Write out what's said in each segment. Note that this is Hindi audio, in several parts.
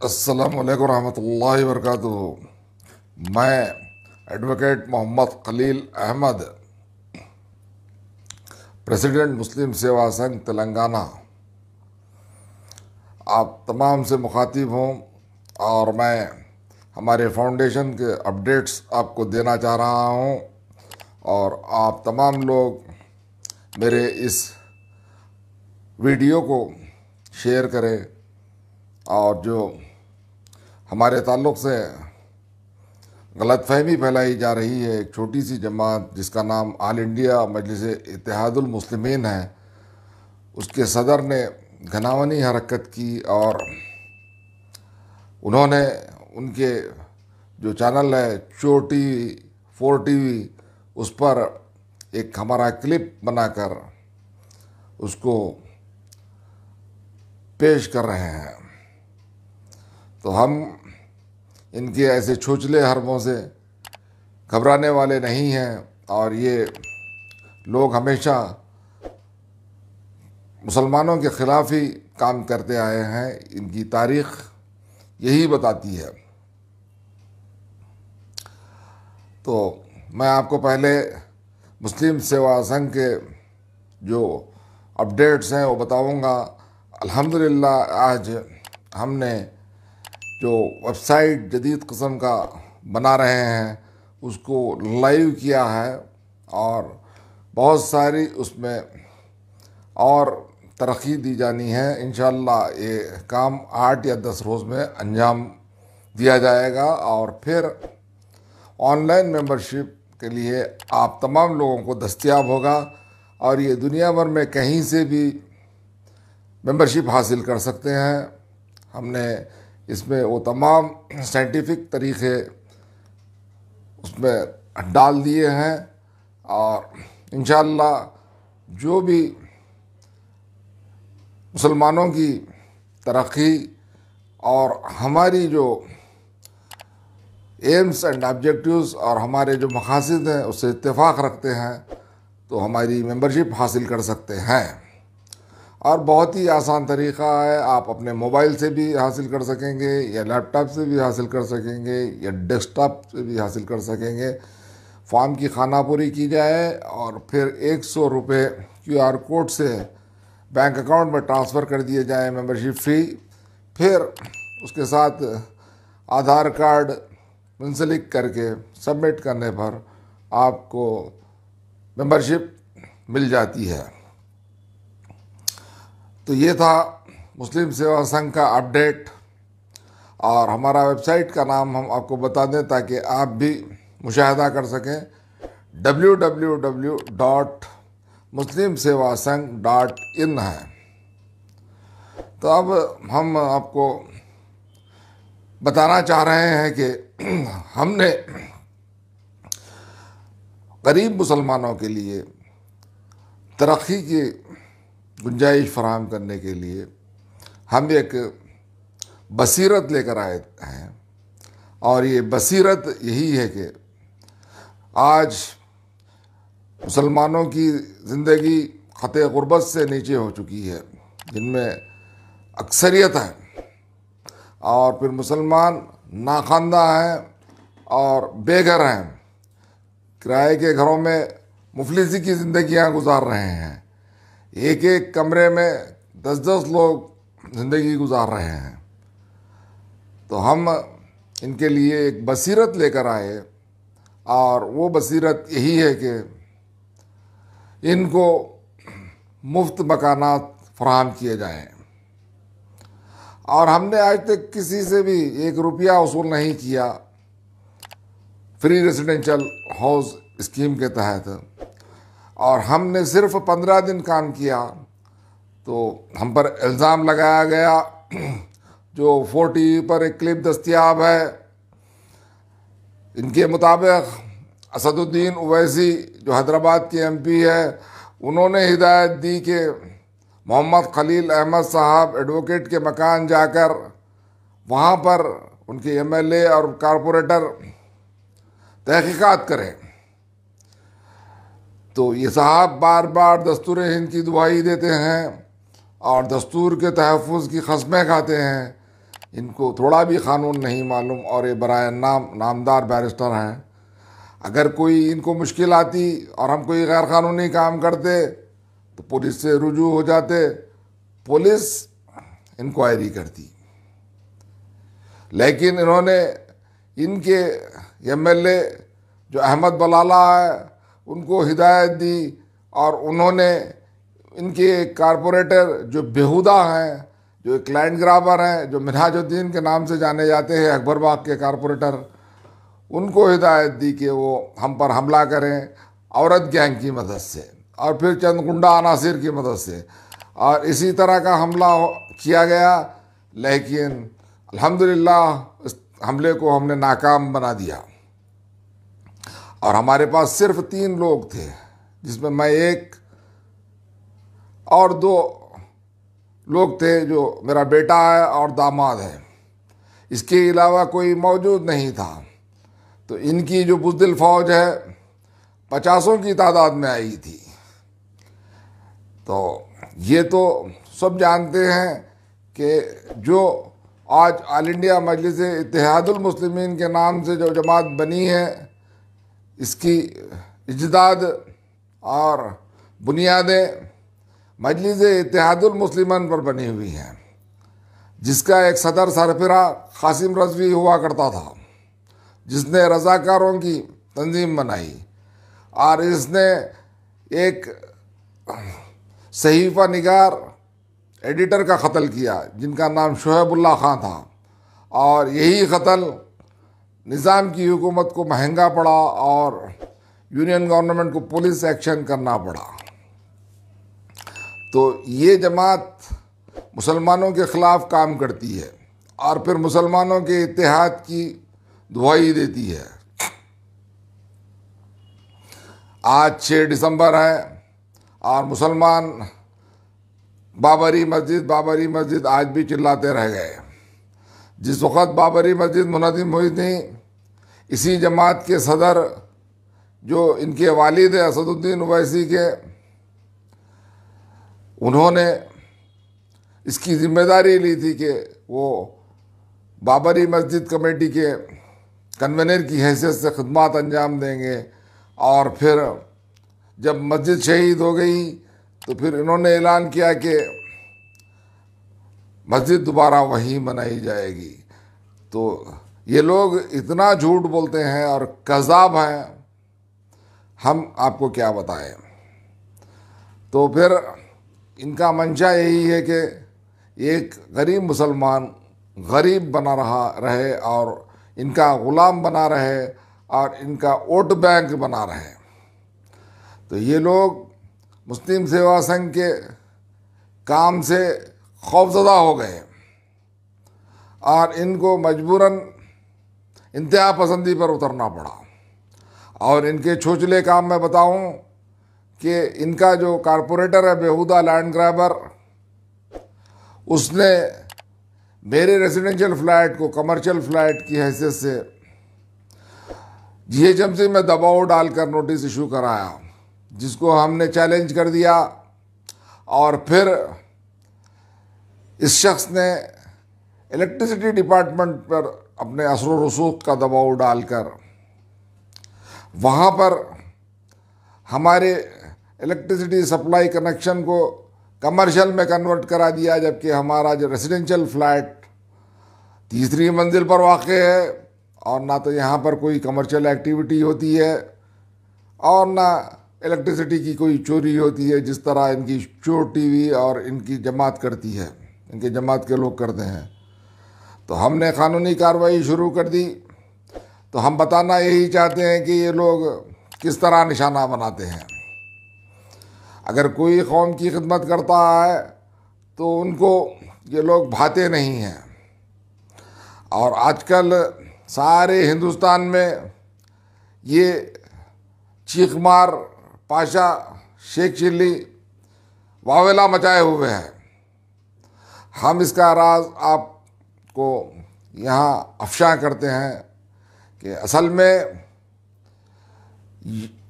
अस्सलामुअलैकुम रहमतुल्लाहि वबरकातुहू। मैं एडवोकेट मोहम्मद खलील अहमद, प्रेसिडेंट मुस्लिम सेवा संघ तेलंगाना, आप तमाम से मुखातिब हूँ और मैं हमारे फाउंडेशन के अपडेट्स आपको देना चाह रहा हूँ। और आप तमाम लोग मेरे इस वीडियो को शेयर करें और जो हमारे ताल्लुक़ से गलतफहमी फैलाई जा रही है, एक छोटी सी जमात जिसका नाम ऑल इंडिया मजलिस इत्तेहादुल मुस्लिमीन है, उसके सदर ने घनावनी हरकत की और उन्होंने उनके जो चैनल है चो टीवी 4 टीवी उस पर एक हमारा क्लिप बनाकर उसको पेश कर रहे हैं। तो हम इनके ऐसे छोचले हरबों से घबराने वाले नहीं हैं और ये लोग हमेशा मुसलमानों के ख़िलाफ़ ही काम करते आए हैं। इनकी तारीख़ यही बताती है। तो मैं आपको पहले मुस्लिम सेवा संघ के जो अपडेट्स हैं वो बताऊंगा। अल्हम्दुलिल्लाह आज हमने जो वेबसाइट जदीद किस्म का बना रहे हैं उसको लाइव किया है और बहुत सारी उसमें और तरक्की दी जानी है। इंशाअल्लाह ये काम 8 या 10 रोज़ में अंजाम दिया जाएगा और फिर ऑनलाइन मेंबरशिप के लिए आप तमाम लोगों को दस्तयाब होगा और ये दुनिया भर में कहीं से भी मेंबरशिप हासिल कर सकते हैं। हमने इसमें वो तमाम साइंटिफिक तरीक़े उसमें डाल दिए हैं और इंशाअल्लाह जो भी मुसलमानों की तरक्की और हमारी जो एम्स एंड ऑब्जेक्टिव्स और हमारे जो मकासद हैं उससे इत्तेफाक रखते हैं तो हमारी मेंबरशिप हासिल कर सकते हैं। और बहुत ही आसान तरीक़ा है, आप अपने मोबाइल से भी हासिल कर सकेंगे या लैपटॉप से भी हासिल कर सकेंगे या डेस्कटॉप से भी हासिल कर सकेंगे। फॉर्म की खानापुरी की जाए और फिर 100 रुपये QR कोड से बैंक अकाउंट में ट्रांसफ़र कर दिए जाए मेंबरशिप फ़ी। फिर उसके साथ आधार कार्ड मुंसलिक करके सबमिट करने पर आपको मेंबरशिप मिल जाती है। तो ये था मुस्लिम सेवा संघ का अपडेट और हमारा वेबसाइट का नाम हम आपको बता दें ताकि आप भी मुशाहिदा कर सकें। www.muslimsevasangh.in है। तो अब हम आपको बताना चाह रहे हैं कि हमने गरीब मुसलमानों के लिए तरक्की की गुंजाइश फराहम करने के लिए हम एक बसीरत लेकर आए हैं और ये बसीरत यही है कि आज मुसलमानों की ज़िंदगी ख़ते ग़ुरबत से नीचे हो चुकी है, जिनमें अक्सरियत है और फिर मुसलमान नाखानदा हैं और बेघर हैं, किराए के घरों में मुफलिसी की ज़िंदगियां गुजार रहे हैं। एक एक कमरे में 10-10 लोग ज़िंदगी गुजार रहे हैं। तो हम इनके लिए एक बसीरत लेकर आए और वो बसीरत यही है कि इनको मुफ्त मकानात फराहम किए जाएं। और हमने आज तक किसी से भी 1 रुपया वसूल नहीं किया फ्री रेजिडेंशियल हाउस स्कीम के तहत। और हमने सिर्फ 15 दिन काम किया तो हम पर इल्ज़ाम लगाया गया। जो 4 टीवी पर एक क्लिप दस्तयाब है, इनके मुताबिक असदुद्दीन ओवैसी जो हैदराबाद के MP है, उन्होंने हिदायत दी कि मोहम्मद खलील अहमद साहब एडवोकेट के मकान जाकर वहाँ पर उनके MLA और कारपोरेटर तहकीकात करें। तो ये साहब बार बार दस्तूर हिंद की दुहाई देते हैं और दस्तूर के तहफ़्फ़ुज़ की क़समें खाते हैं इनको थोड़ा भी कानून नहीं मालूम और ये बराए नामदार बैरिस्टर हैं। अगर कोई इनको मुश्किल आती और हम कोई गैर कानूनी काम करते तो पुलिस से रुजू हो जाते, पुलिस इंक्वायरी करती। लेकिन इन्होंने इनके एमएलए जो अहमद बलाला है उनको हिदायत दी और उन्होंने इनके कारपोरेटर जो बेहुदा हैं, जो एक लैंड ग्राबर हैं, जो मिनहाजुद्दीन के नाम से जाने जाते हैं, अकबरबाग के कारपोरेटर, उनको हिदायत दी कि वो हम पर हमला करें औरत गैंग की मदद से और फिर चंद गुंडा अनासिर की मदद से, और इसी तरह का हमला किया गया। लेकिन अल्हम्दुलिल्लाह इस हमले को हमने नाकाम बना दिया और हमारे पास सिर्फ 3 लोग थे, जिसमें मैं एक और 2 लोग थे जो मेरा बेटा है और दामाद है। इसके अलावा कोई मौजूद नहीं था। तो इनकी जो बुज़दिल फौज है 50 की तादाद में आई थी। तो ये तो सब जानते हैं कि जो आज ऑल इंडिया मजलिस इत्तेहादुल मुस्लिमीन के नाम से जो जमात बनी है, इसकी इजदाद और बुनियादें मजलिस इत्तेहादुल मुस्लिमीन पर बनी हुई हैं, जिसका एक सदर सरफिरा कासिम रज़वी हुआ करता था, जिसने रज़ाकारों की तंजीम बनाई और इसने एक सहीफ़ा निगार एडिटर का कत्ल किया जिनका नाम शोएबुल्लाह खां था, और यही कत्ल निज़ाम की हुकूमत को महंगा पड़ा और यूनियन गवर्नमेंट को पुलिस एक्शन करना पड़ा। तो ये जमात मुसलमानों के ख़िलाफ़ काम करती है और फिर मुसलमानों के इत्तेहाद की दुहाई देती है। आज 6 दिसंबर है और मुसलमान बाबरी मस्जिद आज भी चिल्लाते रह गए। जिस वक़्त बाबरी मस्जिद मुनज़्ज़म हुई थी, इसी जमात के सदर जो इनके वालिद है असदुद्दीन ओवैसी के, उन्होंने इसकी ज़िम्मेदारी ली थी कि वो बाबरी मस्जिद कमेटी के कन्वेनर की हैसियत से खिदमत अंजाम देंगे। और फिर जब मस्जिद शहीद हो गई तो फिर इन्होंने ऐलान किया कि मस्जिद दोबारा वहीं बनाई जाएगी। तो ये लोग इतना झूठ बोलते हैं और कज़ाब हैं, हम आपको क्या बताएं। तो फिर इनका मंशा यही है कि एक गरीब मुसलमान गरीब बना रहे और इनका ग़ुलाम बना रहे और इनका वोट बैंक बना रहे। तो ये लोग मुस्लिम सेवा संघ के काम से खौफज़दा हो गए और इनको मजबूरन इंतहा पसंदी पर उतरना पड़ा। और इनके छोचले काम मैं बताऊं कि इनका जो कारपोरेटर है बेहुदा लैंड ग्रैबर, उसने मेरे रेजिडेंशियल फ्लैट को कमर्शियल फ्लैट की हैसियत से जीएचएमसी में दबाव डालकर नोटिस इशू कराया, जिसको हमने चैलेंज कर दिया। और फिर इस शख्स ने इलेक्ट्रिसिटी डिपार्टमेंट पर अपने असर रसूख का दबाव डालकर वहाँ पर हमारे इलेक्ट्रिसिटी सप्लाई कनेक्शन को कमर्शियल में कन्वर्ट करा दिया, जबकि हमारा जो रेजिडेंशियल फ्लैट 3री मंजिल पर वाक़ है और ना तो यहाँ पर कोई कमर्शियल एक्टिविटी होती है और ना इलेक्ट्रिसिटी की कोई चोरी होती है, जिस तरह इनकी चोर टीवी और इनकी जमात करती है, इनके जमात के लोग करते हैं। तो हमने कानूनी कार्रवाई शुरू कर दी। तो हम बताना यही चाहते हैं कि ये लोग किस तरह निशाना बनाते हैं। अगर कोई कौम की खिदमत करता है तो उनको ये लोग भाते नहीं हैं। और आजकल सारे हिंदुस्तान में ये चीखमार पाशा शेख चिल्ली वावेला मचाए हुए हैं। हम इसका राज आपको यहाँ अफशा करते हैं कि असल में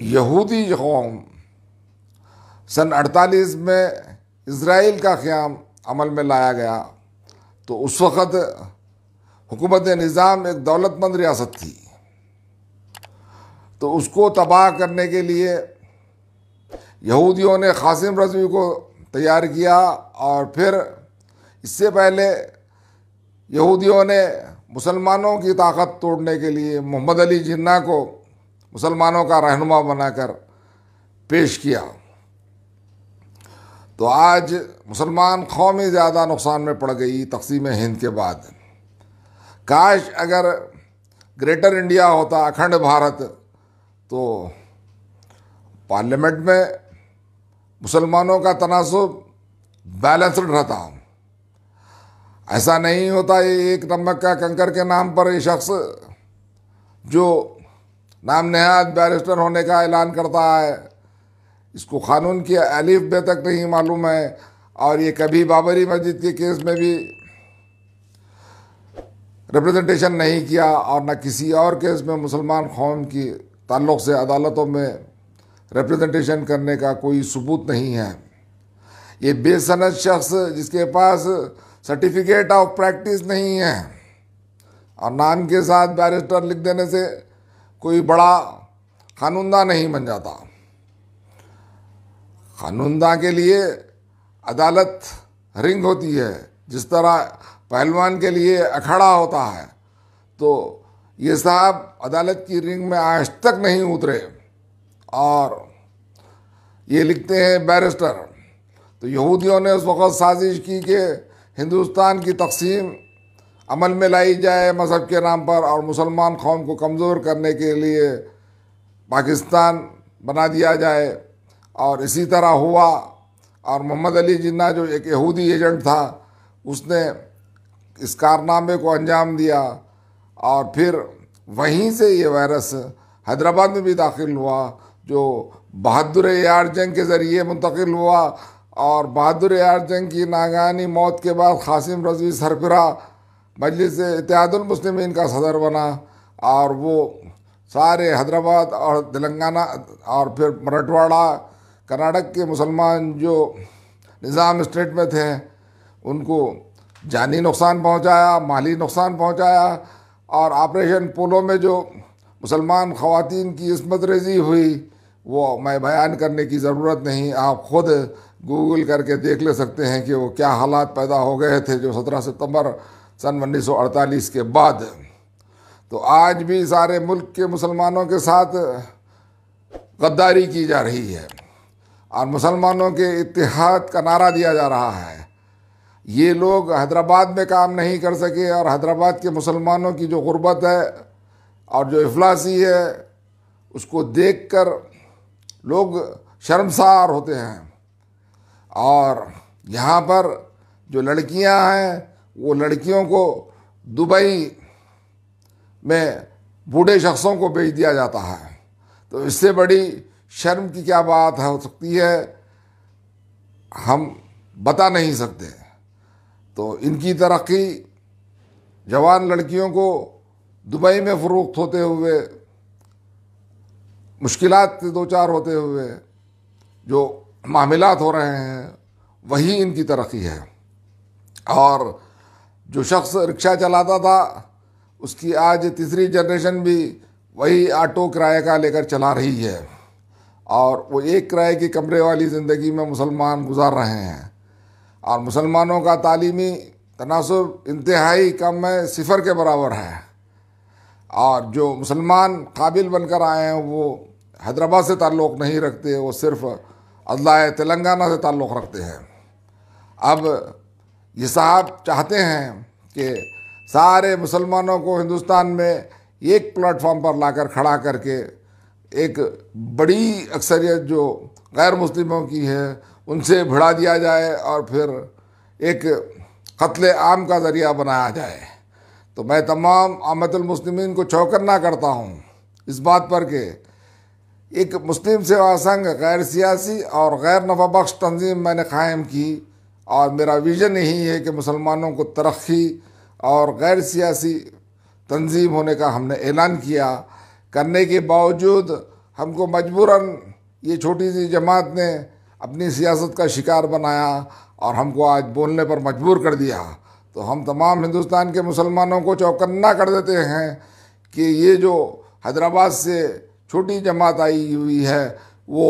यहूदी कौम सन 48 में इज़राइल का क़याम अमल में लाया गया। तो उस वक़्त हुकूमत निज़ाम एक दौलतमंद रियासत थी, तो उसको तबाह करने के लिए यहूदियों ने कासिम रज़वी को तैयार किया। और फिर इससे पहले यहूदियों ने मुसलमानों की ताकत तोड़ने के लिए मोहम्मद अली जिन्ना को मुसलमानों का रहनुमा बनाकर पेश किया। तो आज मुसलमान कौम ही ज़्यादा नुकसान में पड़ गई तक़सीम हिंद के बाद। काश अगर ग्रेटर इंडिया होता, अखंड भारत, तो पार्लियामेंट में मुसलमानों का तनासुब बैलेंस्ड रहता। ऐसा नहीं होता ये एक नमक का कंकर के नाम पर ये शख्स जो नाम नहाद बैरिस्टर होने का ऐलान करता है, इसको कानून की अलिफ बे तक नहीं मालूम है, और ये कभी बाबरी मस्जिद के केस में भी रिप्रेजेंटेशन नहीं किया और न किसी और केस में मुसलमान कौम की ताल्लुक़ से अदालतों में रिप्रेजेंटेशन करने का कोई सबूत नहीं है। ये बेसनद शख्स जिसके पास सर्टिफिकेट ऑफ प्रैक्टिस नहीं है और नाम के साथ बैरिस्टर लिख देने से कोई बड़ा कानूनदा नहीं बन जाता। कानूनदा के लिए अदालत रिंग होती है, जिस तरह पहलवान के लिए अखाड़ा होता है। तो ये साहब अदालत की रिंग में आज तक नहीं उतरे और ये लिखते हैं बैरिस्टर। तो यहूदियों ने उस वक़्त साजिश की कि हिंदुस्तान की तकसीम अमल में लाई जाए मज़हब के नाम पर, और मुसलमान कौम को कमज़ोर करने के लिए पाकिस्तान बना दिया जाए। और इसी तरह हुआ, और मोहम्मद अली जिन्ना जो एक यहूदी एजेंट था, उसने इस कारनामे को अंजाम दिया। और फिर वहीं से ये वायरस हैदराबाद में भी दाखिल हुआ, जो बहादुर यार जंग के ज़रिए मुंतकिल हुआ। और बहादुर यार जंग की नागानी मौत के बाद कासिम रज़वी सरफरा मजलिस इत्तेहादुल मुस्लिमीन का सदर बना, और वो सारे हैदराबाद और तेलंगाना और फिर मराठवाड़ा कर्नाटक के मुसलमान जो निज़ाम स्टेट में थे उनको जानी नुकसान पहुंचाया, माली नुकसान पहुंचाया। और ऑपरेशन पोलो में जो मुसलमान ख़वातीन की इस्मत रेज़ी हुई वो मैं बयान करने की ज़रूरत नहीं, आप ख़ुद गूगल करके देख ले सकते हैं कि वो क्या हालात पैदा हो गए थे जो 17 सितंबर सन 1948 के बाद। तो आज भी सारे मुल्क के मुसलमानों के साथ गद्दारी की जा रही है और मुसलमानों के इत्तेहाद का नारा दिया जा रहा है। ये लोग हैदराबाद में काम नहीं कर सके, और हैदराबाद के मुसलमानों की जो गुर्बत है और जो इफलासी है उसको देखकर लोग शर्मसार होते हैं। और यहाँ पर जो लड़कियाँ हैं वो लड़कियों को दुबई में बूढ़े शख्सों को बेच दिया जाता है। तो इससे बड़ी शर्म की क्या बात हो सकती है, हम बता नहीं सकते। तो इनकी तरक्की जवान लड़कियों को दुबई में फ़रोख्त होते हुए, मुश्किलात से दो चार होते हुए जो मामलात हो रहे हैं, वही इनकी तरक्की है। और जो शख्स रिक्शा चलाता था उसकी आज तीसरी जनरेशन भी वही ऑटो किराए का लेकर चला रही है, और वो एक किराए की कमरे वाली ज़िंदगी में मुसलमान गुजार रहे हैं। और मुसलमानों का तालीमी तनासुब इंतहाई कम है, सिफर के बराबर है। और जो मुसलमान काबिल बनकर आए हैं वो हैदराबाद से ताल्लुक़ नहीं रखते, वो सिर्फ़ अदला तेलंगाना से ताल्लुक़ रखते हैं। अब ये साहब चाहते हैं कि सारे मुसलमानों को हिंदुस्तान में एक प्लेटफॉर्म पर लाकर खड़ा करके एक बड़ी अक्सरियत जो गैर मुस्लिमों की है उनसे भिड़ा दिया जाए और फिर एक कत्ल आम का ज़रिया बनाया जाए। तो मैं तमाम आमतुल मुस्लिमीन को चौकन्ना करता हूँ इस बात पर कि एक मुस्लिम सेवा संघ गैर सियासी और गैर नफ़ाबख्श तंजीम मैंने क़ायम की, और मेरा विज़न यही है कि मुसलमानों को तरक्की और गैर सियासी तंजीम होने का हमने ऐलान किया। करने के बावजूद हमको मजबूरन ये छोटी सी जमात ने अपनी सियासत का शिकार बनाया और हमको आज बोलने पर मजबूर कर दिया। तो हम तमाम हिंदुस्तान के मुसलमानों को चौकन्ना कर देते हैं कि ये जो हैदराबाद से छोटी जमात आई हुई है वो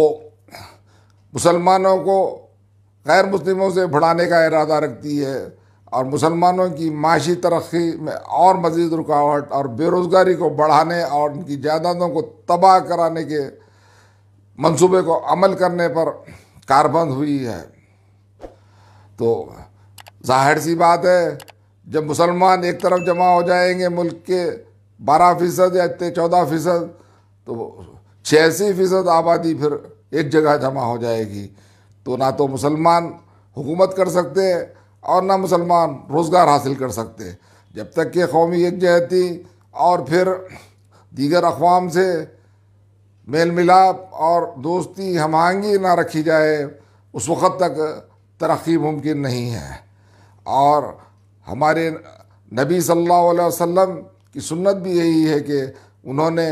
मुसलमानों को गैर मुस्लिमों से बढ़ाने का इरादा रखती है और मुसलमानों की माशी तरक्की में और मज़ीद रुकावट और बेरोज़गारी को बढ़ाने और उनकी जायदादों को तबाह कराने के मंसूबे को अमल करने पर कारबंद हुई है। तो जाहिर सी बात है, जब मुसलमान एक तरफ जमा हो जाएंगे मुल्क के 12% या 14%, तो 86% आबादी फिर एक जगह जमा हो जाएगी। तो ना तो मुसलमान हुकूमत कर सकते और ना मुसलमान रोज़गार हासिल कर सकते। जब तक कि कौमी यकजहती और फिर दीगर अक़वाम से मेल मिलाप और दोस्ती हमआहंगी ना रखी जाए, उस वक़्त तक तरक्की मुमकिन नहीं है। और हमारे नबी सल्लल्लाहु अलैहि वसल्लम की सुन्नत भी यही है कि उन्होंने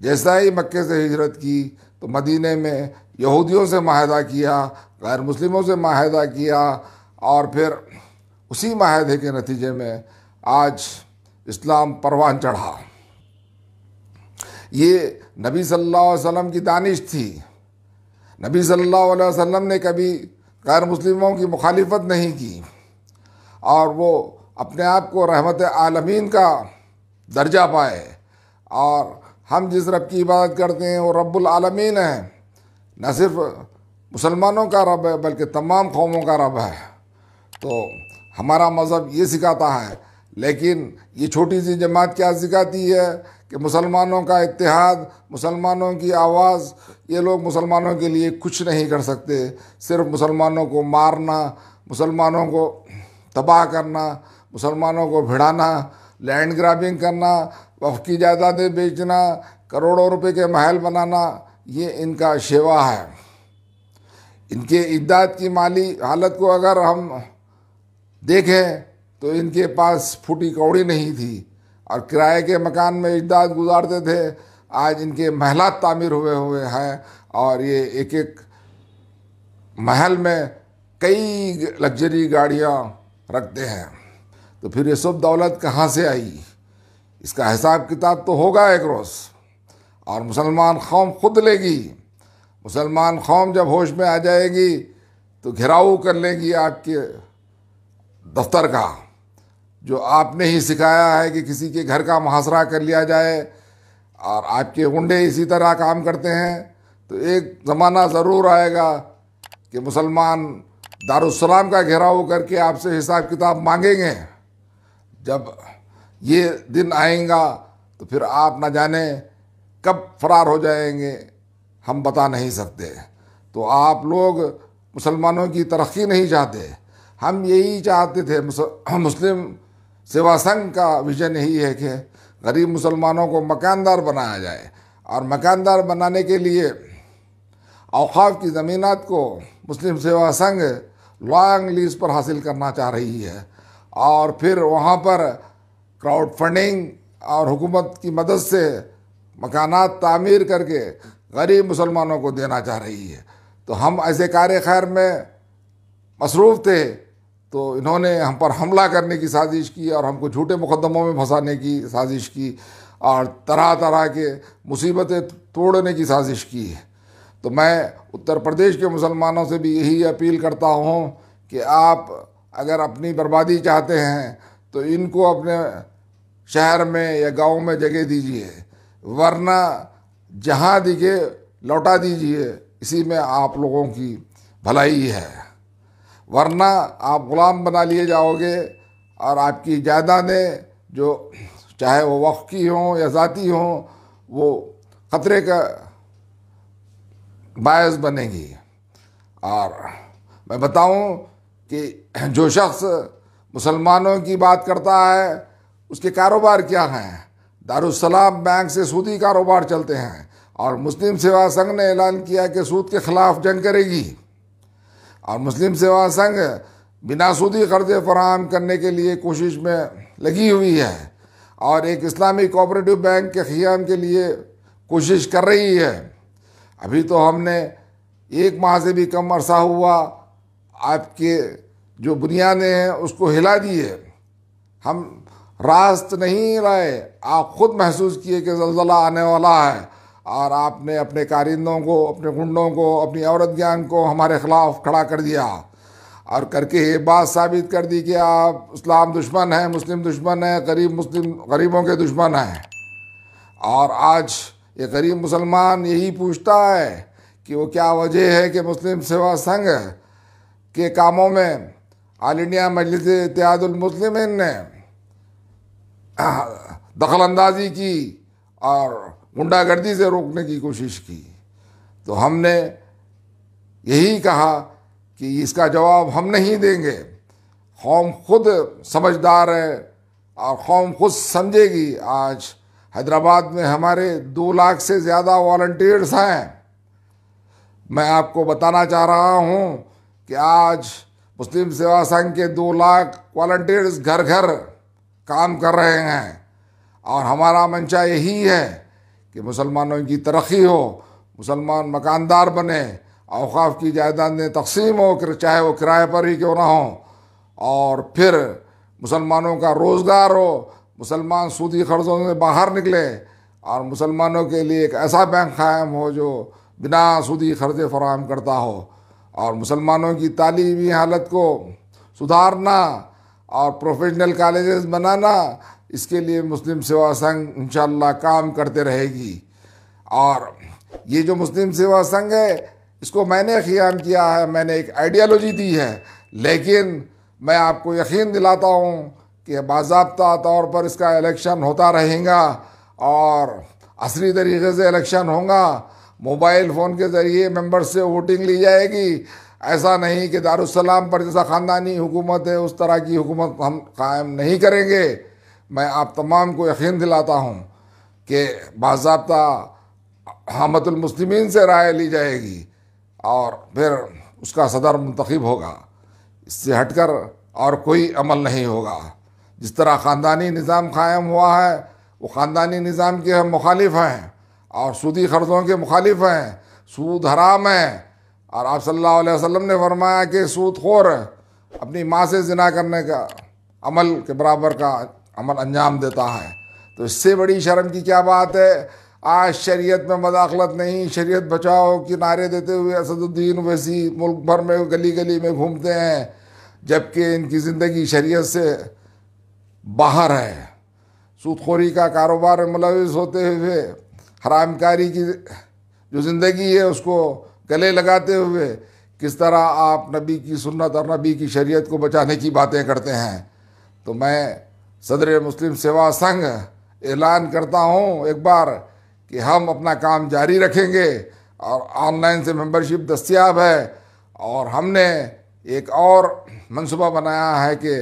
जैसा ही मक्के से हिजरत की तो मदीने में यहूदियों से माहदा किया, गैर मुस्लिमों से माहदा किया और फिर उसी माहदे के नतीजे में आज इस्लाम परवान चढ़ा। ये नबी सल्लल्लाहु अलैहि वसल्लम की दानिश थी। नबी सल्लल्लाहु अलैहि वसल्लम ने कभी गैर मुस्लिमों की मुखालिफत नहीं की और वो अपने आप को रहमत आलमीन का दर्जा पाए। और हम जिस रब की इबादत करते हैं वो रब्बुल आलमीन है, न सिर्फ मुसलमानों का रब है बल्कि तमाम कौमों का रब है। तो हमारा मज़हब ये सिखाता है, लेकिन ये छोटी सी जमात क्या सिखाती है कि मुसलमानों का इत्तेहाद, मुसलमानों की आवाज़, ये लोग मुसलमानों के लिए कुछ नहीं कर सकते, सिर्फ मुसलमानों को मारना, मुसलमानों को तबाह करना, मुसलमानों को भिड़ाना, लैंड ग्रैबिंग करना, वफ़ की जायदादें बेचना, करोड़ों रुपए के महल बनाना, ये इनका शेवा है। इनके इद्दात की माली हालत को अगर हम देखें तो इनके पास फूटी कौड़ी नहीं थी और किराए के मकान में इद्दात गुजारते थे। आज इनके महलात तामीर हुए हैं और ये एक एक महल में कई लग्जरी गाड़ियाँ रखते हैं। तो फिर ये सब दौलत कहाँ से आई? इसका हिसाब किताब तो होगा एक रोज़ और मुसलमान कौम खुद लेगी। मुसलमान कौम जब होश में आ जाएगी तो घेराव कर लेगी आपके दफ्तर का, जो आपने ही सिखाया है कि किसी के घर का मुहासरा कर लिया जाए और आपके गुंडे इसी तरह काम करते हैं। तो एक ज़माना ज़रूर आएगा कि मुसलमान दारुस्सलाम का घेराव करके आपसे हिसाब किताब मांगेंगे। जब ये दिन आएगा तो फिर आप न जाने कब फरार हो जाएंगे, हम बता नहीं सकते। तो आप लोग मुसलमानों की तरक्की नहीं चाहते, हम यही चाहते थे। मुस्लिम सेवा संघ का विजन यही है कि गरीब मुसलमानों को मकानदार बनाया जाए और मकानदार बनाने के लिए औक़ाफ़ की ज़मीनात को मुस्लिम सेवा संघ लॉन्ग लीज पर हासिल करना चाह रही है और फिर वहाँ पर क्राउड फंडिंग और हुकूमत की मदद से मकानात तामीर करके गरीब मुसलमानों को देना चाह रही है। तो हम ऐसे कार्य खैर में मसरूफ़ थे तो इन्होंने हम पर हमला करने की साजिश की और हमको झूठे मुकदमों में फंसाने की साजिश की और तरह तरह के मुसीबतें तोड़ने की साजिश की। तो मैं उत्तर प्रदेश के मुसलमानों से भी यही अपील करता हूँ कि आप अगर अपनी बर्बादी चाहते हैं तो इनको अपने शहर में या गांव में जगह दीजिए, वरना जहाँ दिखे लौटा दीजिए। इसी में आप लोगों की भलाई है, वरना आप ग़ुलाम बना लिए जाओगे और आपकी जायदादें जो चाहे वो वक्फ की हों या ज़ाती हों वो ख़तरे का बायस बनेगी। और मैं बताऊं कि जो शख्स मुसलमानों की बात करता है उसके कारोबार क्या हैं। दारुस्सलाम बैंक से सूदी कारोबार चलते हैं और मुस्लिम सेवा संघ ने ऐलान किया कि सूद के ख़िलाफ़ जंग करेगी और मुस्लिम सेवा संघ बिना सूदी कर्ज़े फराहम करने के लिए कोशिश में लगी हुई है और एक इस्लामी कोऑपरेटिव बैंक के क़याम के लिए कोशिश कर रही है। अभी तो हमने 1 माह से भी कम अरसा हुआ आपके जो बुनियादें हैं उसको हिला दिए हम रास्त नहीं रहे, आप खुद महसूस किए कि ज़लज़ला आने वाला है, और आपने अपने कारिंदों को, अपने गुंडों को, अपनी औरत गैंग को हमारे खिलाफ खड़ा कर दिया और करके ये बात साबित कर दी कि आप इस्लाम दुश्मन है, मुस्लिम दुश्मन है, गरीबों के दुश्मन हैं। और आज ये गरीब मुसलमान यही पूछता है कि वो क्या वजह है कि मुस्लिम सेवा संघ के कामों में ऑल इंडिया मजलिस इत्तेहादुल मुस्लिमीन ने दखल अंदाजी की और गुंडागर्दी से रोकने की कोशिश की। तो हमने यही कहा कि इसका जवाब हम नहीं देंगे, कौम खुद समझदार है और कौम खुद समझेगी। आज हैदराबाद में हमारे 2 लाख से ज़्यादा वॉलंटियर्स हैं। मैं आपको बताना चाह रहा हूँ कि आज मुस्लिम सेवा संघ के 2 लाख वॉलंटियर्स घर घर काम कर रहे हैं, और हमारा मंशा यही है कि मुसलमानों की तरक्की हो, मुसलमान मकानदार बने, औकाफ की जायदादें तकसीम हो, चाहे वो किराए पर ही क्यों ना हो, और फिर मुसलमानों का रोज़गार हो, मुसलमान सूदी कर्ज़ों से बाहर निकले, और मुसलमानों के लिए एक ऐसा बैंक कायम हो जो बिना सूदी कर्ज़े फराहम करता हो, और मुसलमानों की तालीमी हालत को सुधारना और प्रोफेशनल कॉलेजेस बनाना, इसके लिए मुस्लिम सेवा संघ इंशाअल्लाह काम करते रहेगी। और ये जो मुस्लिम सेवा संघ है, इसको मैंने क़याम किया है, मैंने एक आइडियालॉजी दी है, लेकिन मैं आपको यकीन दिलाता हूँ कि बाज़ाब्ता तौर पर इसका इलेक्शन होता रहेगा और असली तरीके से इलेक्शन होगा। मोबाइल फ़ोन के ज़रिए मेंबर से वोटिंग ली जाएगी। ऐसा नहीं कि दारुस्सलाम पर जैसा ख़ानदानी हुकूमत है उस तरह की हुकूमत हम कायम नहीं करेंगे। मैं आप तमाम को यकीन दिलाता हूँ कि बाज़ाब्ता हामतुल मुस्लिमीन से राय ली जाएगी और फिर उसका सदर मुंतखब होगा। इससे हटकर और कोई अमल नहीं होगा। जिस तरह ख़ानदानी निज़ाम कायम हुआ है, वो ख़ानदानी निज़ाम के हम मुखालिफ हैं और सूदी कर्ज़ों के मुखालिफ हैं। सूद हराम है, और आप सल्लल्लाहु अलैहि वसल्लम ने फरमाया कि सूदखोर अपनी माँ से ज़िना करने का अमल के बराबर का अमल अंजाम देता है। तो इससे बड़ी शर्म की क्या बात है। आज शरीयत में मदाखलत नहीं, शरीयत बचाओ के नारे देते हुए असदुद्दीन ओवैसी मुल्क भर में गली गली में घूमते हैं, जबकि इनकी ज़िंदगी शरीयत से बाहर है। सूदखोरी का कारोबार में मुलविस होते हुए हरामकारी की जो ज़िंदगी है उसको गले लगाते हुए किस तरह आप नबी की सुन्नत और नबी की शरीयत को बचाने की बातें करते हैं। तो मैं सदर मुस्लिम सेवा संघ ऐलान करता हूँ एक बार कि हम अपना काम जारी रखेंगे, और ऑनलाइन से मेंबरशिप दस्तयाब है, और हमने एक और मंसूबा बनाया है कि